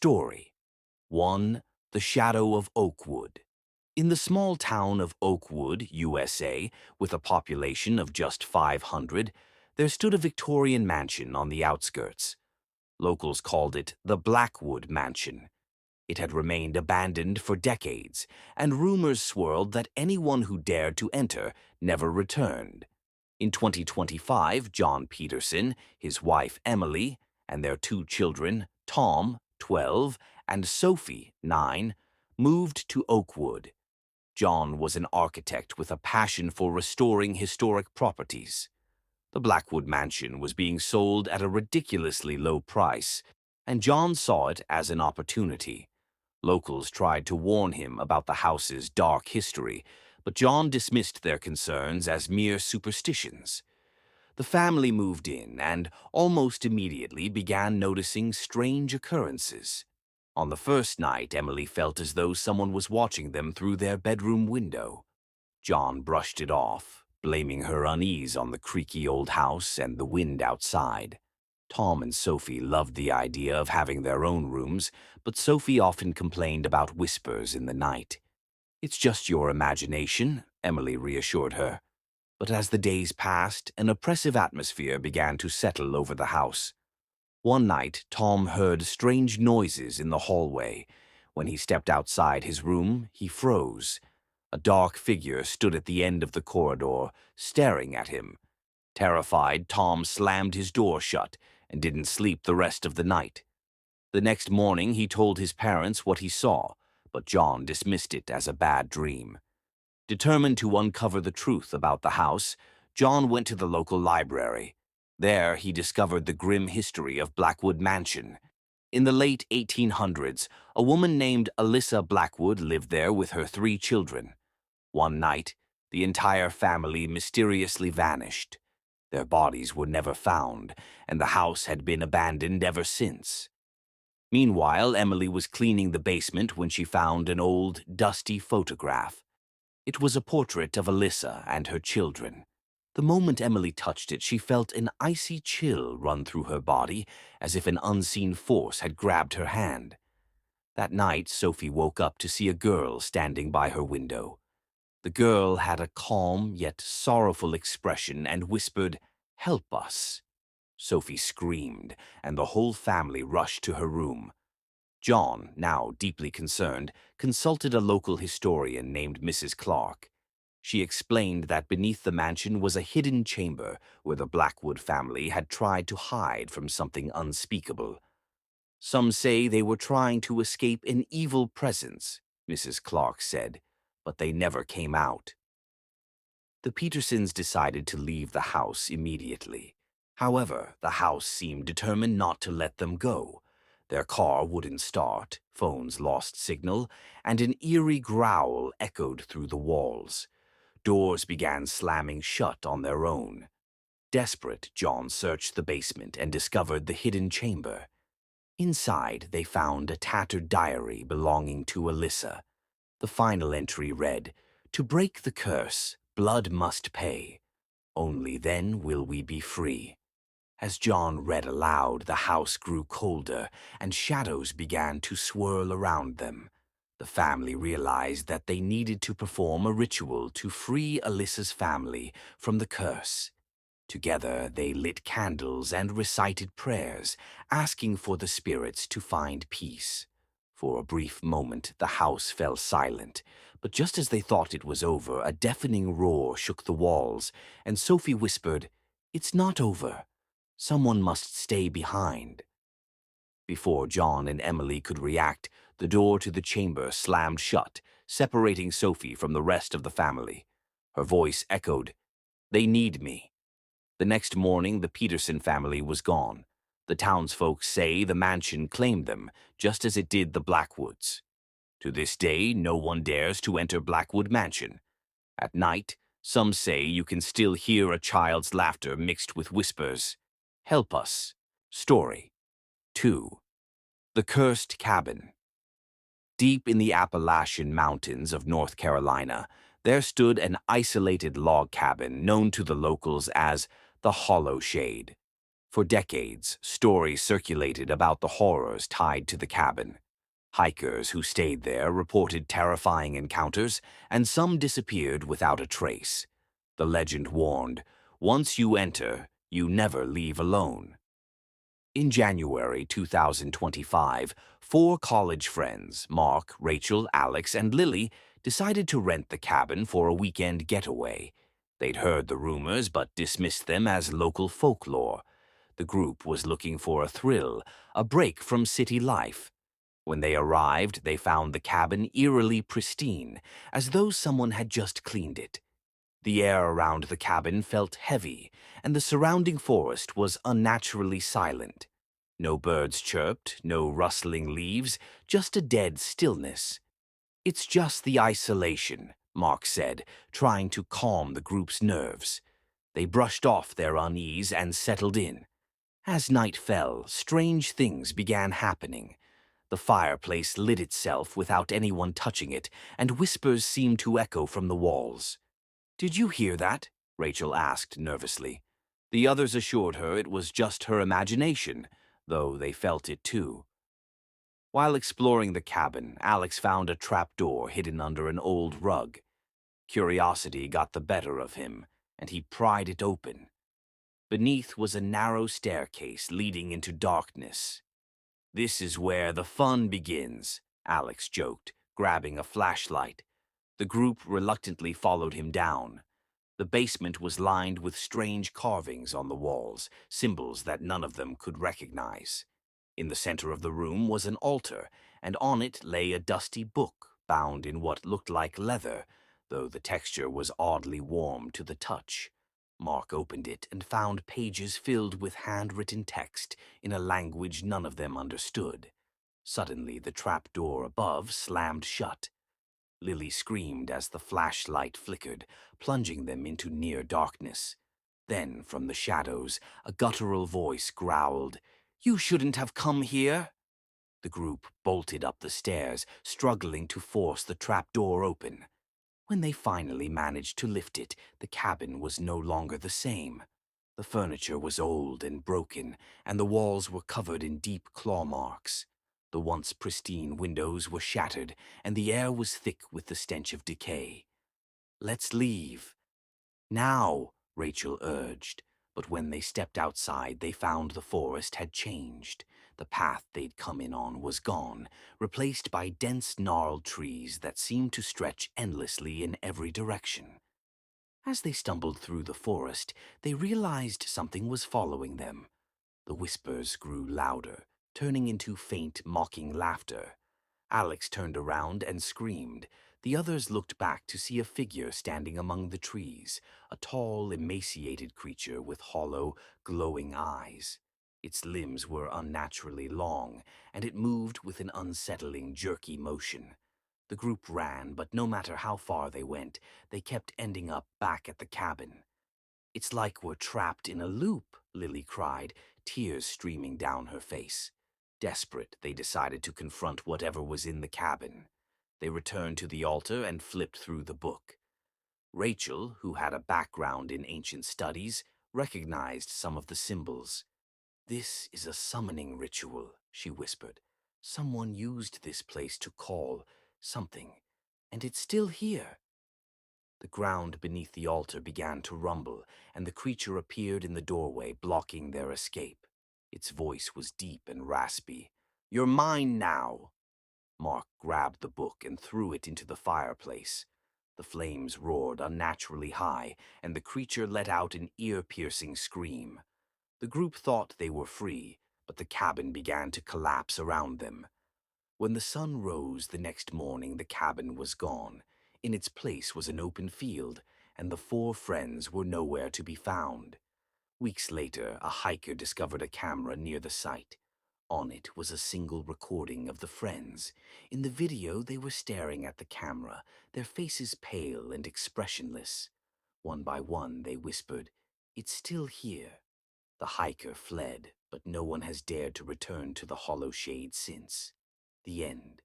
Story 1. The Shadow of Oakwood. In the small town of Oakwood, USA, with a population of just 500, there stood a Victorian mansion on the outskirts. Locals called it the Blackwood Mansion. It had remained abandoned for decades, and rumors swirled that anyone who dared to enter never returned. In 2025, John Peterson, his wife Emily, and their two children, Tom, 12, and Sophie, 9, moved to Oakwood. John was an architect with a passion for restoring historic properties. The Blackwood Mansion was being sold at a ridiculously low price, and John saw it as an opportunity. Locals tried to warn him about the house's dark history, but John dismissed their concerns as mere superstitions. The family moved in and almost immediately began noticing strange occurrences. On the first night, Emily felt as though someone was watching them through their bedroom window. John brushed it off, blaming her unease on the creaky old house and the wind outside. Tom and Sophie loved the idea of having their own rooms, but Sophie often complained about whispers in the night. "It's just your imagination," Emily reassured her. But as the days passed, an oppressive atmosphere began to settle over the house. One night, Tom heard strange noises in the hallway. When he stepped outside his room, he froze. A dark figure stood at the end of the corridor, staring at him. Terrified, Tom slammed his door shut and didn't sleep the rest of the night. The next morning, he told his parents what he saw, but John dismissed it as a bad dream. Determined to uncover the truth about the house, John went to the local library. There, he discovered the grim history of Blackwood Mansion. In the late 1800s, a woman named Alyssa Blackwood lived there with her 3 children. One night, the entire family mysteriously vanished. Their bodies were never found, and the house had been abandoned ever since. Meanwhile, Emily was cleaning the basement when she found an old, dusty photograph. It was a portrait of Alyssa and her children. The moment Emily touched it, she felt an icy chill run through her body, as if an unseen force had grabbed her hand. That night, Sophie woke up to see a girl standing by her window. The girl had a calm yet sorrowful expression and whispered, "Help us." Sophie screamed, and the whole family rushed to her room. John, now deeply concerned, consulted a local historian named Mrs. Clark. She explained that beneath the mansion was a hidden chamber where the Blackwood family had tried to hide from something unspeakable. "Some say they were trying to escape an evil presence," Mrs. Clark said, "but they never came out." The Petersons decided to leave the house immediately. However, the house seemed determined not to let them go. Their car wouldn't start, phones lost signal, and an eerie growl echoed through the walls. Doors began slamming shut on their own. Desperate, John searched the basement and discovered the hidden chamber. Inside, they found a tattered diary belonging to Alyssa. The final entry read, "To break the curse, blood must pay. Only then will we be free." As John read aloud, the house grew colder, and shadows began to swirl around them. The family realized that they needed to perform a ritual to free Alyssa's family from the curse. Together, they lit candles and recited prayers, asking for the spirits to find peace. For a brief moment, the house fell silent, but just as they thought it was over, a deafening roar shook the walls, and Sophie whispered, "It's not over. Someone must stay behind." Before John and Emily could react, the door to the chamber slammed shut, separating Sophie from the rest of the family. Her voice echoed, "They need me." The next morning, the Peterson family was gone. The townsfolk say the mansion claimed them, just as it did the Blackwoods. To this day, no one dares to enter Blackwood Mansion. At night, some say you can still hear a child's laughter mixed with whispers. Help us. Story 2. The Cursed Cabin. Deep in the Appalachian Mountains of North Carolina, there stood an isolated log cabin known to the locals as the Hollow Shade. For decades, stories circulated about the horrors tied to the cabin. Hikers who stayed there reported terrifying encounters, and some disappeared without a trace. The legend warned, once you enter, you never leave alone. In January 2025, four college friends, Mark, Rachel, Alex, and Lily, decided to rent the cabin for a weekend getaway. They'd heard the rumors but dismissed them as local folklore. The group was looking for a thrill, a break from city life. When they arrived, they found the cabin eerily pristine, as though someone had just cleaned it. The air around the cabin felt heavy, and the surrounding forest was unnaturally silent. No birds chirped, no rustling leaves, just a dead stillness. "It's just the isolation," Mark said, trying to calm the group's nerves. They brushed off their unease and settled in. As night fell, strange things began happening. The fireplace lit itself without anyone touching it, and whispers seemed to echo from the walls. "Did you hear that?" Rachel asked nervously. The others assured her it was just her imagination, though they felt it too. While exploring the cabin, Alex found a trapdoor hidden under an old rug. Curiosity got the better of him, and he pried it open. Beneath was a narrow staircase leading into darkness. "This is where the fun begins," Alex joked, grabbing a flashlight. The group reluctantly followed him down. The basement was lined with strange carvings on the walls, symbols that none of them could recognize. In the center of the room was an altar, and on it lay a dusty book bound in what looked like leather, though the texture was oddly warm to the touch. Mark opened it and found pages filled with handwritten text in a language none of them understood. Suddenly, the trap door above slammed shut. Lily screamed as the flashlight flickered, plunging them into near darkness. Then, from the shadows, a guttural voice growled, "You shouldn't have come here." The group bolted up the stairs, struggling to force the trapdoor open. When they finally managed to lift it, the cabin was no longer the same. The furniture was old and broken, and the walls were covered in deep claw marks. The once pristine windows were shattered, and the air was thick with the stench of decay. "Let's leave." "Now," Rachel urged, but when they stepped outside, they found the forest had changed. The path they'd come in on was gone, replaced by dense gnarled trees that seemed to stretch endlessly in every direction. As they stumbled through the forest, they realized something was following them. The whispers grew louder, turning into faint, mocking laughter. Alex turned around and screamed. The others looked back to see a figure standing among the trees, a tall, emaciated creature with hollow, glowing eyes. Its limbs were unnaturally long, and it moved with an unsettling, jerky motion. The group ran, but no matter how far they went, they kept ending up back at the cabin. "It's like we're trapped in a loop," Lily cried, tears streaming down her face. Desperate, they decided to confront whatever was in the cabin. They returned to the altar and flipped through the book. Rachel, who had a background in ancient studies, recognized some of the symbols. "This is a summoning ritual," she whispered. "Someone used this place to call something, and it's still here." The ground beneath the altar began to rumble, and the creature appeared in the doorway, blocking their escape. Its voice was deep and raspy. "You're mine now." Mark grabbed the book and threw it into the fireplace. The flames roared unnaturally high, and the creature let out an ear-piercing scream. The group thought they were free, but the cabin began to collapse around them. When the sun rose the next morning, the cabin was gone. In its place was an open field, and the four friends were nowhere to be found. Weeks later, a hiker discovered a camera near the site. On it was a single recording of the friends. In the video, they were staring at the camera, their faces pale and expressionless. One by one, they whispered, "It's still here." The hiker fled, but no one has dared to return to the hollow shade since. The end.